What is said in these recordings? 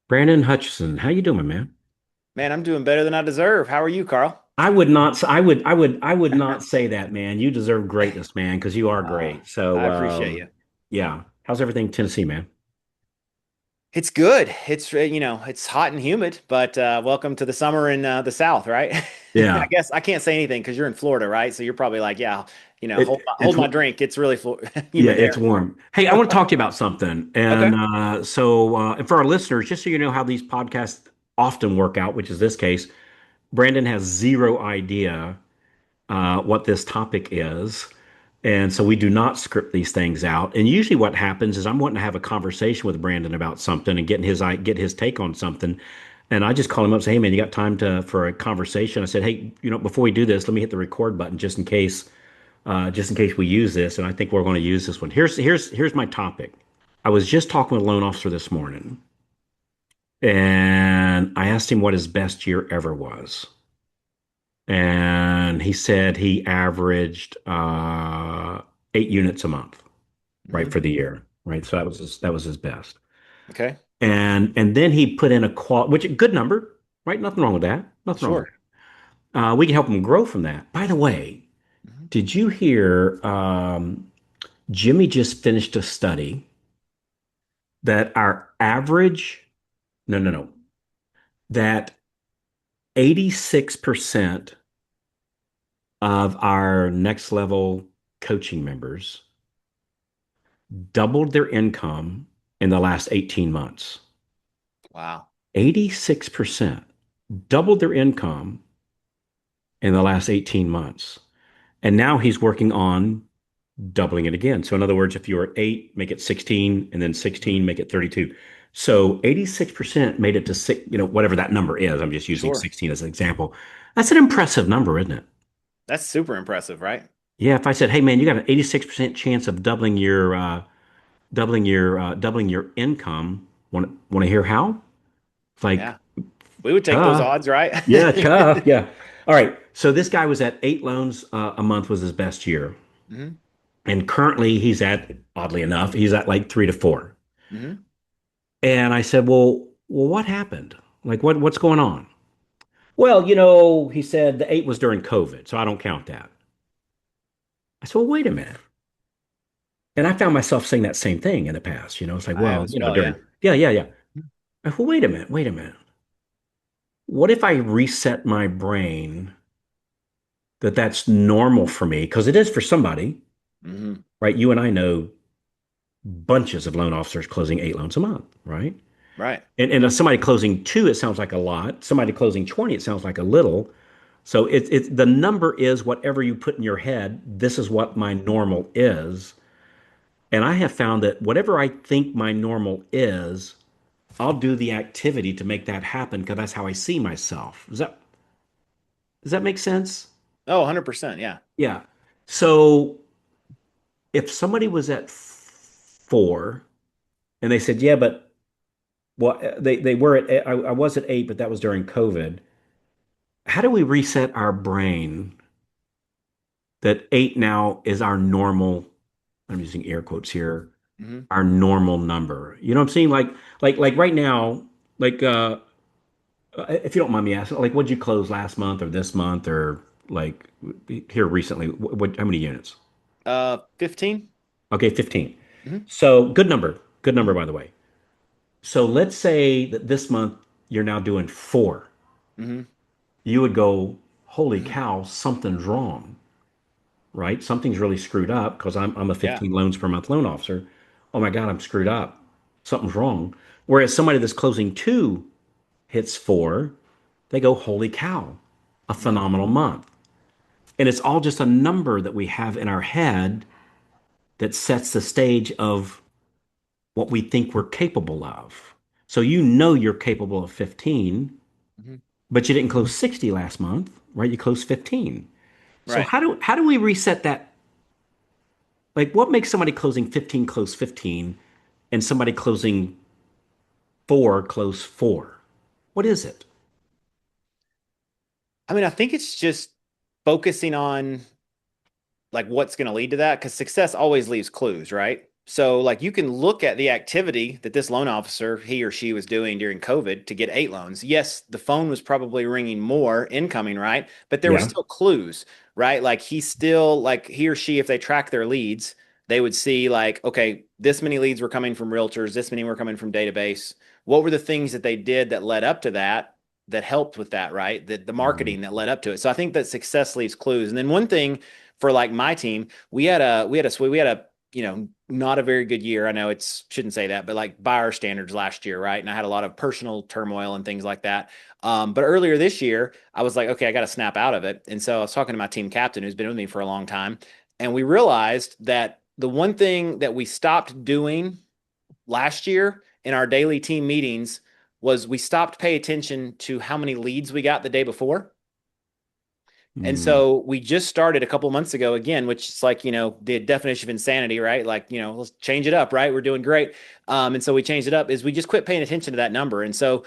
Brandon Hutcheson, how you doing, man? Man, I'm doing better than I deserve. How are you, Carl? I would not. I would not say that, man. You deserve greatness, man, because you are Uh, great. So, I appreciate you. yeah. How's everything in Tennessee, man? It's good. It's hot and humid, but welcome to the summer in the South, right? I Yeah. guess I can't say anything because you're in Florida, right? So you're probably like, yeah, hold It hold it's my drink. It's really yeah, humid it's there. warm. Hey, I want to talk to you about something. Okay. And for our listeners, just so you know how these podcasts often work out, which is this case, Brandon has zero idea what this topic is. And so we do not script these things out. And usually what happens is I'm wanting to have a conversation with Brandon about something and get his take on something. And I just call him up and say, "Hey man, you got time to for a conversation?" I said, "Hey, before we do this, let me hit the record button just in case we use this." And I think we're going to use this one. Here's my topic. I was just talking with a loan officer this morning, and I asked him what his best year ever was. And he said he averaged 8 units a month, right, Hmm. for the year, right? So that was his best. Okay. And then he put in a which good number, right? Nothing wrong with that. Nothing wrong with Sure. that. We can help him grow from that. By the way, Mhm. did you hear Jimmy just finished a study that our average, no, no, no, that 86% of our next level coaching members doubled their income in the last 18 months. Wow. 86% doubled their income in the last 18 months. And now he's working on doubling it again. So, in other words, if you were at 8, make it 16, and then Mhm. 16, make it 32. So, 86% made it to six, whatever that number is. I'm just using Sure. 16 as an example. That's an impressive number, isn't it? That's super impressive, right? Yeah, if I said, "Hey man, you got an 86% chance of doubling your income," want to hear how? It's like, Yeah. We would take those duh. odds, right? Yeah, duh. Yeah. All right. So this guy was at 8 loans a month was his best year. Hmm. And currently he's at, oddly enough, he's at like 3 to 4. Hmm. And I said, well, what happened? Like what's going on? Well, he said the 8 was during COVID, so I don't count that. I said, well, wait a minute. And I found myself saying that same thing in the past. It's like, I have well, as well, yeah. during, yeah, yeah, yeah. I said, well, wait a minute. What if I reset my brain that that's normal for me? Because it is for somebody, Hmm. right? You and I know bunches of loan officers closing 8 loans a month, right? Right. And somebody closing two, it sounds like a lot. Somebody closing 20, it sounds like a little. So it's the number is whatever you put in your head. This is what my normal is. And I have found that whatever I think my normal is, I'll do the activity to make that happen because that's how I see myself. Does that make sense? Oh, 100%. Yeah. Yeah. So if somebody was at 4 and they said, yeah, but well, they were at, I was at 8, but that was during COVID. How do we reset our brain that 8 now is our normal, I'm using air quotes here, Hmm. our normal number? You know what I'm saying? Like right now, like if you don't mind me asking, like what'd you close last month or this month or like here recently? How many units? 15. Okay, 15. Hmm. So good number Hmm. by the way. So let's say that this month you're now doing 4. Hmm. You would go, holy Hmm. cow, something's wrong, right? Something's really screwed up because I'm a Yeah. 15 loans per month loan officer. Oh my God, I'm screwed up. Something's wrong. Whereas somebody that's closing 2 hits 4, they go, holy cow, a Hmm. phenomenal month. And it's all just a number that we have in our head that sets the stage of what we think we're capable of. So you're capable of 15, Hmm. but you didn't close 60 last month, right? You closed 15. So Right. how do we reset that? Like what makes somebody closing 15 close 15 and somebody closing 4 close 4? What is it? I mean, I think it's just focusing on like what's going to lead to that because success always leaves clues, right? So, like, you can look at the activity that this loan officer, he or she was doing during COVID to get 8 loans. Yes, the phone was probably ringing more incoming, right? But there were Yeah. still clues, right? Like, he still, like, he or she, if they track their leads, they would see, like, okay, this many leads were coming from realtors, this many were coming from database. What were the things that they did that led up to that, that helped with that, right? The Mhm. marketing that led up to it. So, I think that success leaves clues. And then one thing for like my team, we had a not a very good year. I know it's shouldn't say that, but like by our standards last year, right? And I had a lot of personal turmoil and things like that. But earlier this year, I was like, okay, I got to snap out of it. And so I was talking to my team captain, who's been with me for a long time, and we realized that the one thing that we stopped doing last year in our daily team meetings was we stopped paying attention to how many leads we got the day before. And Mm. so we just started a couple months ago again, which is like, the definition of insanity, right? Like, let's change it up, right? We're doing great. And so we changed it up is we just quit paying attention to that number. And so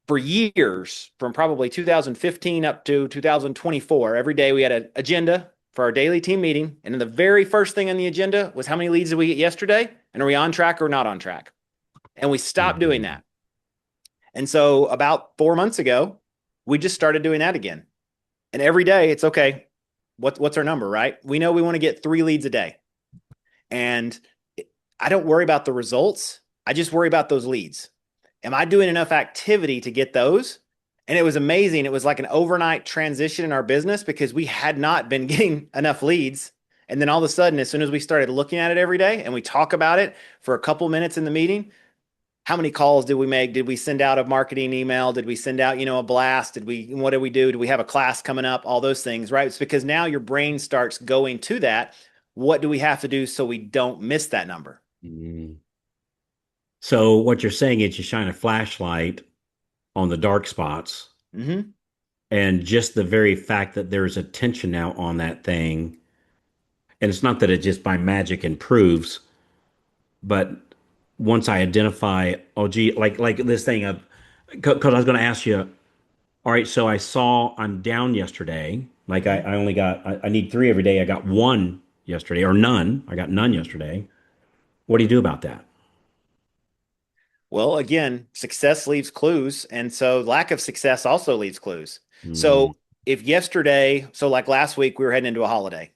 for years, from probably 2015 up to 2024, every day we had an agenda for our daily team meeting. And then the very first thing on the agenda was how many leads did we get yesterday? And are we on track or not on track? And we stopped doing Mhm. that. And so about 4 months ago, we just started doing that again. And every day it's okay. What's our number, right? We know we want to get 3 leads a day. And I don't worry about the results. I just worry about those leads. Am I doing enough activity to get those? And it was amazing. It was like an overnight transition in our business because we had not been getting enough leads. And then all of a sudden, as soon as we started looking at it every day and we talk about it for a couple minutes in the meeting, how many calls did we make? Did we send out a marketing email? Did we send out, a blast? What did we do? Do we have a class coming up? All those things, right? It's because now your brain starts going to that. What do we have to do so we don't miss that number? Mhm. So what you're saying is you shine a flashlight on the dark spots, Mm-hmm. and just the very fact that there's attention now on that thing, and it's not that it just by magic improves, but once I identify, oh gee, like this thing of, because I was going to ask you, all right, so I saw I'm down yesterday. Like Mm-hmm. I only got I need three every day. I got one yesterday, or none. I got none Mm-hmm. yesterday. What do you do about that? Well, again, success leaves clues. And so lack of success also leaves clues. Hmm. So if yesterday, so like last week, we were heading into a holiday.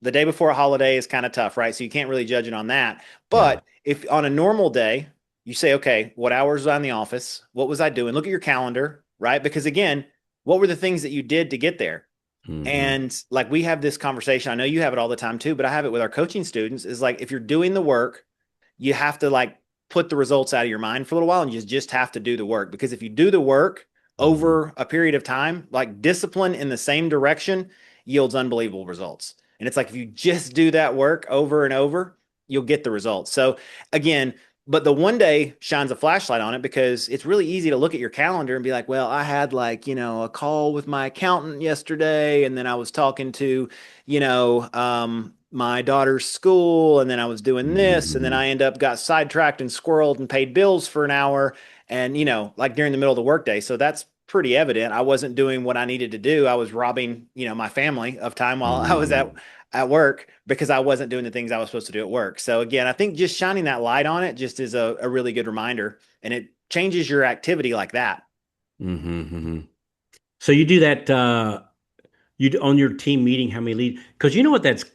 The day before a holiday is kind of tough, right? So you can't really judge it on that. Yeah. But if on a normal day, you say, okay, what hours was I in the office? What was I doing? Look at your calendar, right? Because again, what were the things that you did to get there? Hmm. And like we have this conversation, I know you have it all the time too, but I have it with our coaching students is like if you're doing the work, you have to like put the results out of your mind for a little while and you just have to do the work because if you do the work Hmm. over a period of time, like discipline in the same direction yields unbelievable results. And it's like if you just do that work over and over, you'll get the results. So again, but the one day shines a flashlight on it because it's really easy to look at your calendar and be like, well, I had like, a call with my accountant yesterday, and then I was talking to, my daughter's school, and then I was doing this, and then Hmm. I end up got sidetracked and squirreled and paid bills for an hour, and like during the middle of the workday. So that's pretty evident. I wasn't doing what I needed to do. I was robbing, my family of time while I was at Hmm. work because I wasn't doing the things I was supposed to do at work. So again, I think just shining that light on it just is a really good reminder, and it changes your activity like that. Hmm. So you do that. On your team meeting, how many leads? Because you know what that's.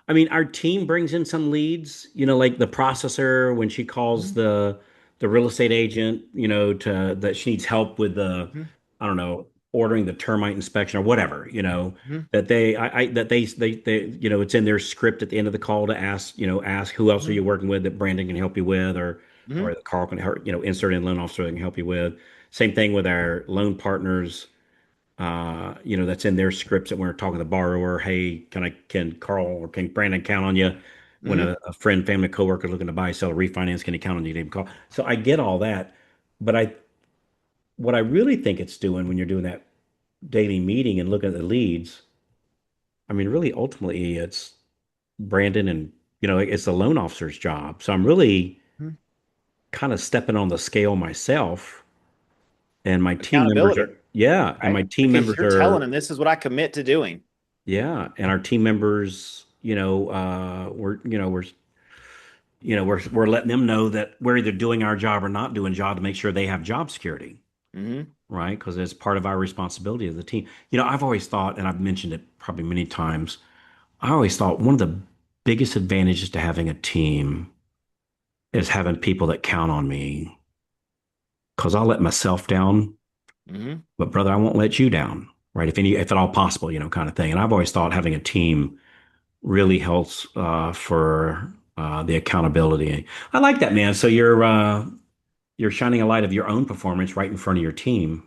I mean, our team brings in some leads. Like the processor when she calls Mhm. the real estate agent. To that she needs help with the, Mhm. I don't know, ordering the termite inspection or whatever. Mhm. That they it's in their script at the end of the call to ask who else are you Mhm. working with that Brandon can help you with, or Mhm. that Carl can help, insert in loan officer that can help you with. Same thing with our loan partners, that's in their scripts that we're talking to the borrower. Hey, can Carl or can Brandon count on you when Mhm. a friend, family, coworker is looking to buy, sell, or refinance? Can he count on you to even call? So I get all that, but what I really think it's doing when you're doing that daily meeting and looking at the leads, I mean, really, ultimately, it's Brandon and it's the loan officer's job. So I'm really Mhm. kind of stepping on the scale myself, and my team members Accountability, are, yeah, and right? my team Because members you're telling are. them this is what I commit to doing. Yeah, and our team members, we're we're letting them know that we're either doing our job or not doing job to make sure they have job security, Hmm. right? Because it's part of our responsibility as a team. I've always thought, and I've mentioned it probably many times, I always thought one of the biggest advantages to having a team is having people that count on me. Because I'll let myself down, Hmm. but brother, I won't let you down, right? If at all possible, kind of thing. And I've always thought having a team really helps for the accountability. I like that, man. So you're shining a light of your own performance right in front of your team,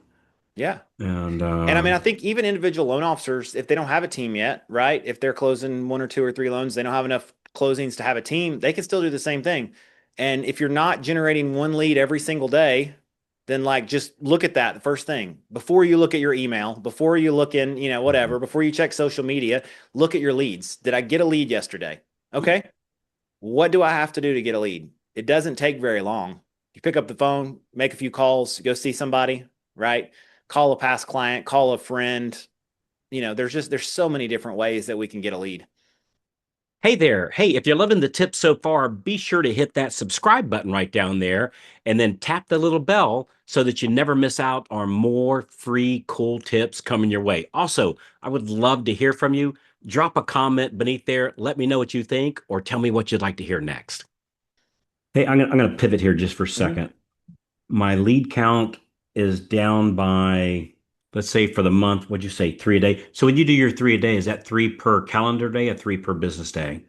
Yeah. and And I mean, I think even individual loan officers, if they don't have a team yet, right? If they're closing one or two or three loans, they don't have enough closings to have a team, they can still do the same thing. And if you're not generating one lead every single day, then like just look at that the first thing before you look at your email, before you look in, whatever, before you check social media, look at your leads. Did I get a lead yesterday? Okay. What do I have to do to get a lead? It doesn't take very long. You pick up the phone, make a few calls, go see somebody, right? Call a past client, call a friend. There's so many different ways that we can get a lead. Hey there. Hey, if you're loving the tips so far, be sure to hit that subscribe button right down there and then tap the little bell so that you never miss out on more free, cool tips coming your way. Also, I would love to hear from you. Drop a comment beneath there. Let me know what you think or tell me what you'd like to hear next. hey, I'm gonna pivot here just for a Mm-hmm. second. My lead count is down by, let's say for the month, what'd you say, three a day? So when you do your three a day, is that three per calendar day or three per business day?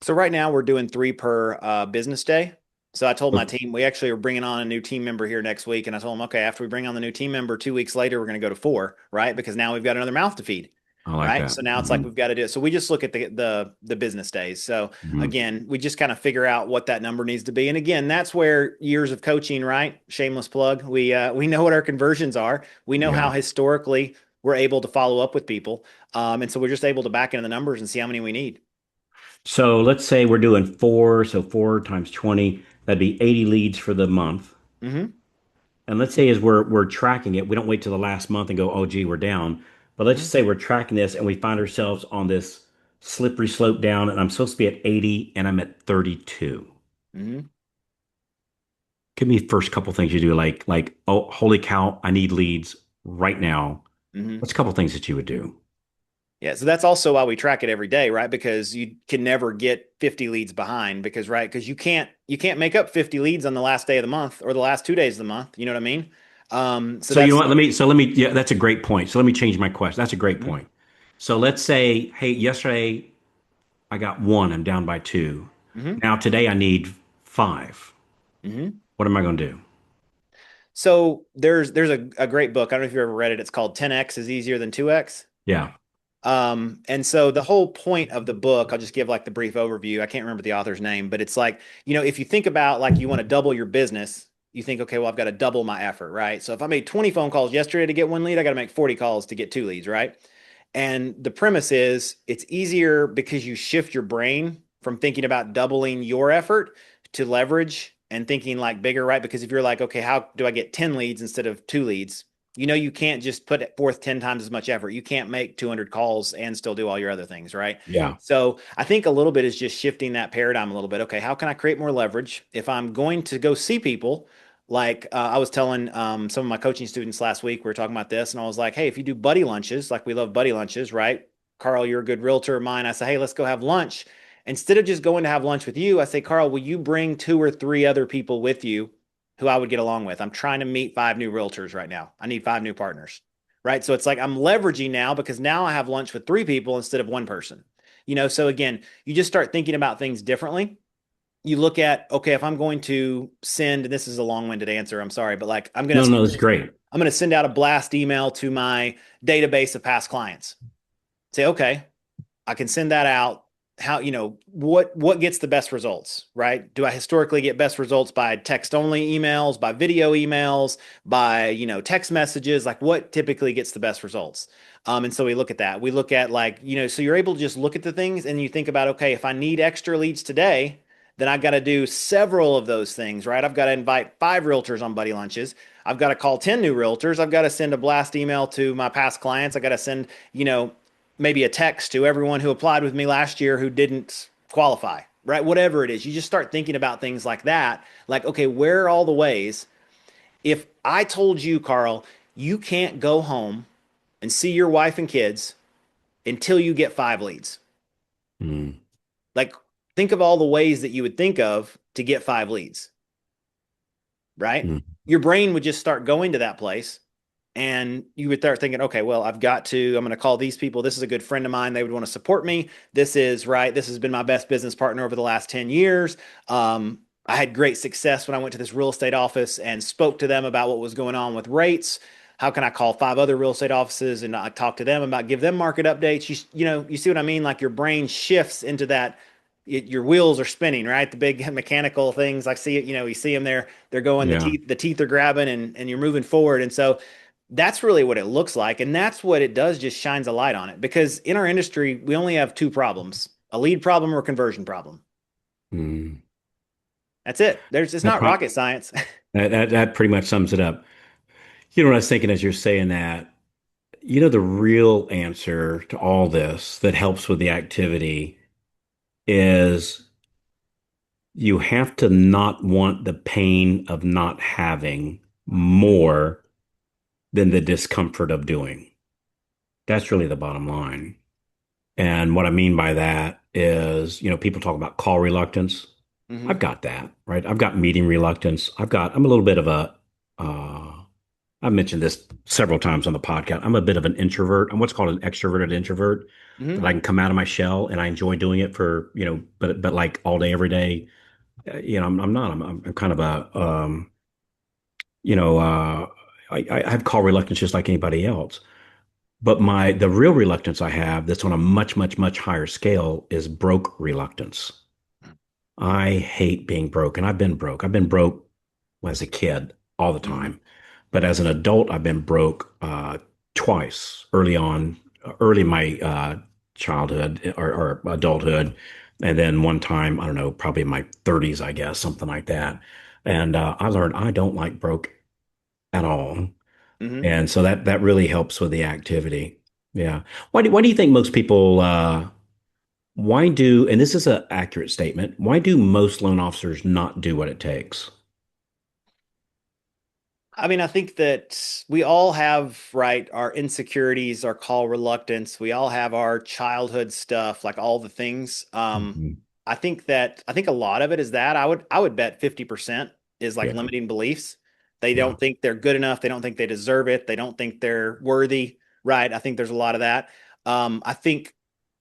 So right now we're doing three per business day. So I told my Okay, team we actually are bringing on a new team member here next week, and I told them, okay, after we bring on the new team member, 2 weeks later we're going to go to four, right? Because now we've got another mouth to feed, I like right? that. So now it's like Hmm. we've got to do it. So we just look at the business days. So Hmm. again, we just kind of figure out what that number needs to be, and again, that's where years of coaching, right? Shameless plug. We know what our conversions are. We know how Yeah. historically we're able to follow up with people, and so we're just able to back into the numbers and see how many we need. So let's say we're doing four, so four times 20, that'd be 80 leads for the month. Hmm. And let's say as we're tracking it, we don't wait till the last month and go, oh gee, we're down. But let's Hmm. just say we're tracking this and we find ourselves on this slippery slope down, and I'm supposed to be at 80 and I'm at 32. Hmm. Give me the first couple things you do, like, oh, holy cow, I need leads right now. Hmm. What's a couple things that you would do? Yeah, so that's also why we track it every day, right? Because you can never get 50 leads behind because right, because you can't make up 50 leads on the last day of the month or the last 2 days of the month. You know what I mean? So So you know that's what? Yeah, that's a great point. So let me change my question. That's a great Mhm. point. So let's say, hey, yesterday I got one, I'm down by two. Mhm. Now today I need five. Mhm. What am I going to do? So there's a great book. I don't know if you've ever read it. It's called 10x is easier than 2x. Yeah. And so the whole point of the book, I'll just give like the brief overview. I can't remember the author's name, but it's like, if you think about like you want to double your business, you think, okay, well, I've got to double my effort, right? So if I made 20 phone calls yesterday to get one lead, I got to make 40 calls to get two leads, right? And the premise is it's easier because you shift your brain from thinking about doubling your effort to leverage and thinking like bigger, right? Because if you're like, okay, how do I get 10 leads instead of two leads? You can't just put forth 10 times as much effort. You can't make 200 calls and still do all your other things, right? Yeah. So I think a little bit is just shifting that paradigm a little bit. Okay, how can I create more leverage? If I'm going to go see people, like I was telling some of my coaching students last week, we were talking about this, and I was like, hey, if you do buddy lunches, like we love buddy lunches, right? Carl, you're a good realtor of mine. I say, hey, let's go have lunch. Instead of just going to have lunch with you, I say, Carl, will you bring two or three other people with you who I would get along with? I'm trying to meet five new realtors right now. I need five new partners, right? So it's like I'm leveraging now because now I have lunch with three people instead of one person. So again, you just start thinking about things differently. You look at, okay, if I'm going to send, and this is a long-winded answer, I'm sorry, but like No, no, that's great. I'm going to send out a blast email to my database of past clients. Say, okay, I can send that out. How, what gets the best results, right? Do I historically get best results by text only emails, by video emails, by, text messages? Like what typically gets the best results? And so we look at that. We look at like, so you're able to just look at the things and you think about, okay, if I need extra leads today, then I've got to do several of those things, right? I've got to invite five realtors on buddy lunches. I've got to call 10 new realtors. I've got to send a blast email to my past clients. I got to send, maybe a text to everyone who applied with me last year who didn't qualify, right? Whatever it is, you just start thinking about things like that. Like, okay, where are all the ways? If I told you, Carl, you can't go home and see your wife and kids until you get 5 leads. Mm, Like, think of all the ways that you would think of to get 5 leads, right? mm, Your brain would just start going to that place and you would start thinking, okay, well, I'm going to call these people. This is a good friend of mine. They would want to support me. This is right. This has been my best business partner over the last 10 years. I had great success when I went to this real estate office and spoke to them about what was going on with rates. How can I call 5 other real estate offices and I talk to them about, give them market updates? You see what I mean? Like your brain shifts into that. Your wheels are spinning, right? The big mechanical things. I see it, you see them there. They're going, yeah. the teeth are grabbing and you're moving forward. And so that's really what it looks like. And that's what it does, just shines a light on it. Because in our industry, we only have two problems: a lead problem or a conversion problem. Mm. That's it. It's That, not pro- rocket science. that pretty much sums it up. You know what I was thinking as you're saying that? The real answer to all this that helps with the activity is you have to not want the pain of not having more than the discomfort of doing. That's really the bottom line. And what I mean by that is, people talk about call reluctance. I've Hmm. got that, right? I've got meeting reluctance. I'm a little bit of uh, I've mentioned this several times on the podcast. I'm a bit of an introvert. I'm what's called an extroverted introvert, that I Hmm. can come out of my shell and I enjoy doing it for, but like all day, every day. I'm not. I'm kind of you know, uh, I have call reluctance just like anybody else. But the real reluctance I have that's on a much, much, much higher scale is broke reluctance. I hate being broke, and I've been broke. I've been broke as a kid all the Hmm. time, but as an adult, I've been broke twice early on, early in my childhood or adulthood, and then one time, I don't know, probably in my 30s, I guess, something like that. And I learned I don't like broke at all. Hmm. And so that really helps with the activity. Yeah. Why do you think most people why do, and this is an accurate statement, why do most loan officers not do what it takes? I mean, I think that we all have, right, our insecurities, our call reluctance. We all have our childhood stuff, like all the things. Mhm. I think a lot of it is that I would bet 50% is like Yeah. limiting beliefs. They Yeah. don't think they're good enough. They don't think they deserve it. They don't think they're worthy, right? I think there's a lot of that. I think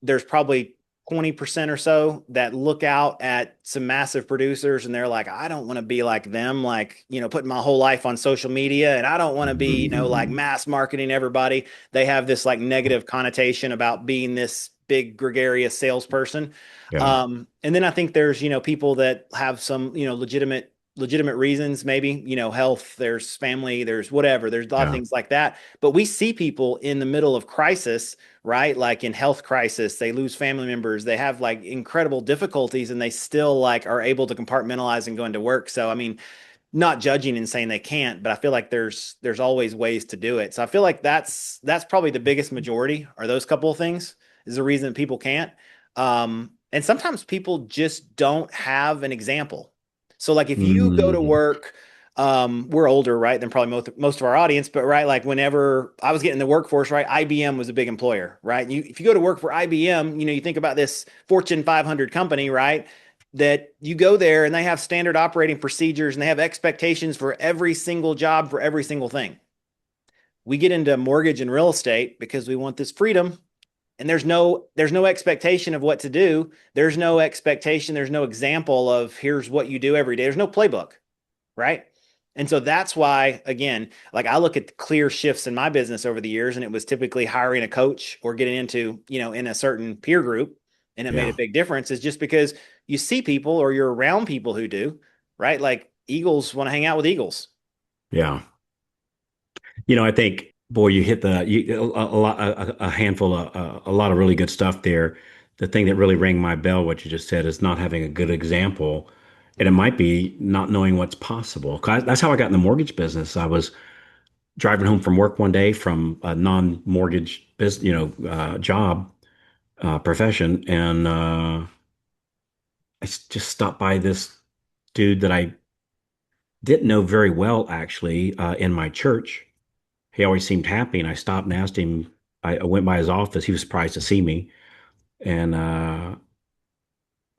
there's probably 20% or so that look out at some massive producers and they're like, I don't want to be like them, like, putting my whole life on social media and I don't want to be, Mhm. like mass marketing everybody. They have this like negative connotation about being this big gregarious salesperson. Yeah. And then I think there's, people that have some, legitimate reasons, maybe, health, there's family, there's whatever, there's a lot of Yeah. things like that. But we see people in the middle of crisis, right? Like in health crisis, they lose family members, they have like incredible difficulties, and they still like are able to compartmentalize and go into work. So, I mean, not judging and saying they can't, but I feel like there's always ways to do it. So I feel like that's probably the biggest majority, are those couple of things, is the reason that people can't. And sometimes people just don't have an example. So like if you go to Mhm. work, we're older, right, than probably most of our audience, but right, like whenever I was getting in the workforce, right, IBM was a big employer, right? If you go to work for IBM, you think about this Fortune 500 company, right? That you go there and they have standard operating procedures and they have expectations for every single job for every single thing. We get into mortgage and real estate because we want this freedom, and there's no expectation of what to do. There's no expectation, there's no example of here's what you do every day. There's no playbook, right? And so that's why, again, like I look at the clear shifts in my business over the years, and it was typically hiring a coach or getting into, in a certain peer group. And it made a Yeah. big difference, is just because you see people or you're around people who do, right? Like Eagles want to hang out with Eagles. Yeah. I think, boy, you hit a lot, a handful of, a lot of really good stuff there. The thing that really rang my bell, what you just said, is not having a good example. And it might be not knowing what's possible. 'Cause that's how I got in the mortgage business. I was driving home from work one day from a non-mortgage business, job, profession. And just stopped by this dude that I didn't know very well, actually, in my church. He always seemed happy, and I stopped and asked him. I went by his office. He was surprised to see me, and uh,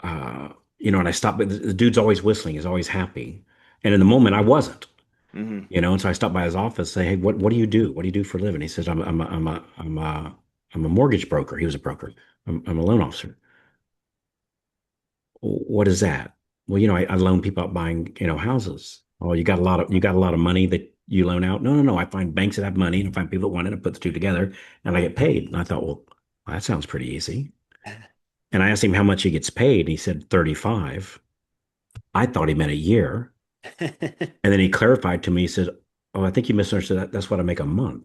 and I stopped. But the dude's always whistling. He's always happy, and in the moment, I wasn't. Hmm. And so I stopped by his office, say, "Hey, what do you do? What do you do for a living?" He says, I'm a mortgage broker." He was a broker. I'm a loan officer. What is that? Well, I loan people out buying, houses. Oh, you got a lot of money that you loan out? No, no, no. I find banks that have money and I find people that want it and put the two together and I get paid. And I thought, well, that sounds pretty easy. And I asked him how much he gets paid. And he said 35. I thought he meant a year. And then he clarified to me, he said, "Oh, I think you misunderstood that. That's what I make a month."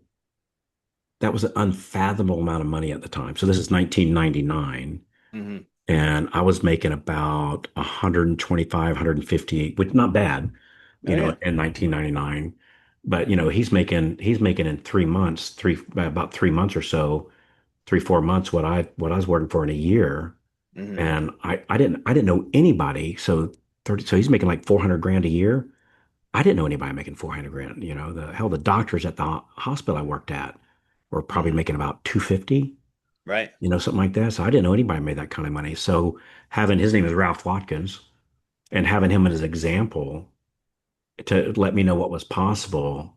That was an unfathomable amount of money at the time. So this is 1999. Hmm. And I was making about 125, 150, which not bad, Oh yeah. in 1999. But he's making in 3 months, about 3 months or so, 3, 4 months what I was working for in a year. Hmm. And I didn't know anybody. So 30, so he's making like 400 grand a year. I didn't know anybody making 400 grand. The doctors at the hospital I worked at were probably Hmm. making about 250, Right. something like that. So I didn't know anybody made that kind of money. So having his name is Ralph Watkins and having him as an example to let me know what was possible.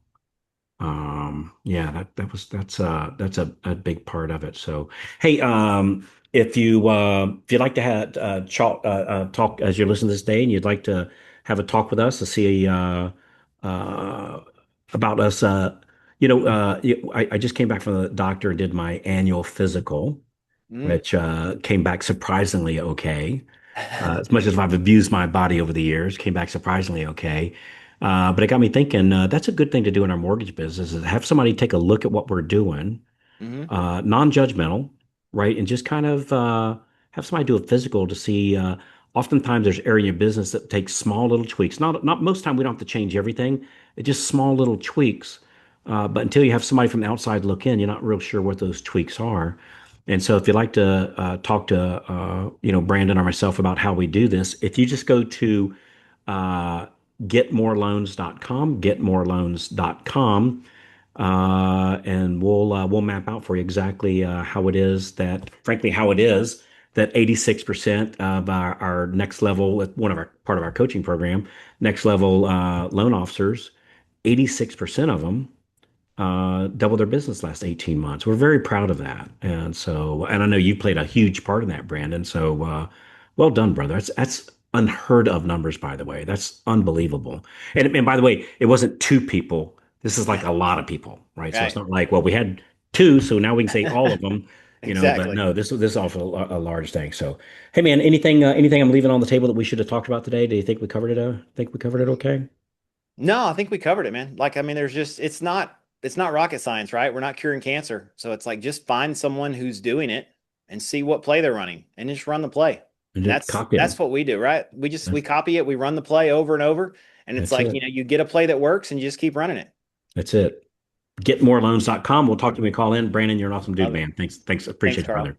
Yeah, that's a big part of it. So, hey, if you'd like to have talk as you listen to this day, and you'd like to have a talk with us to see uh, about us, I just came back from the doctor and did my annual physical, Mm. which came back surprisingly okay. As much as I've abused my body over the years, came back surprisingly okay. But it got me thinking, that's a good thing to do in our mortgage business is have somebody take a look at what we're doing, Hmm. non-judgmental, right? And just kind of have somebody do a physical to see. Oftentimes, there's area in your business that takes small little tweaks. Not most time we don't have to change everything. It's just small little tweaks. But until you have somebody from the outside look in, you're not real sure what those tweaks are. And so, if you'd like to talk to Brandon or myself about how we do this, if you just go to uh, getmoreloans.com, and we'll map out for you exactly how it is that 86% of our next level, one of our part of our coaching program, next level loan officers, 86% of them doubled their business last 18 months. We're very proud of that. And I know you played a huge part in that, Brandon. So, well done, brother. That's unheard of numbers, by the way. That's unbelievable. And by the way, it wasn't two people. This is like a lot of people, right? So it's Right. not like, well, we had two, so now we can say all of them, but Exactly. no, this is also a large thing. So, hey, man, anything I'm leaving on the table that we should have talked about today? Do you think we covered it? Think we covered it okay? No, I think we covered it, man. Like, I mean, it's not rocket science, right? We're not curing cancer. So it's like just find someone who's doing it and see what play they're running and just run the play. And And just that's copy that's them. what we do, right? We copy it, we run the play over and over. And it's That's like, it. you get a play that works and you just keep running it. That's it. Getmoreloans.com. We'll talk to me. Call in. Brandon, you're an awesome dude, Love it. man. Thanks. Thanks, Appreciate you, Carl. brother.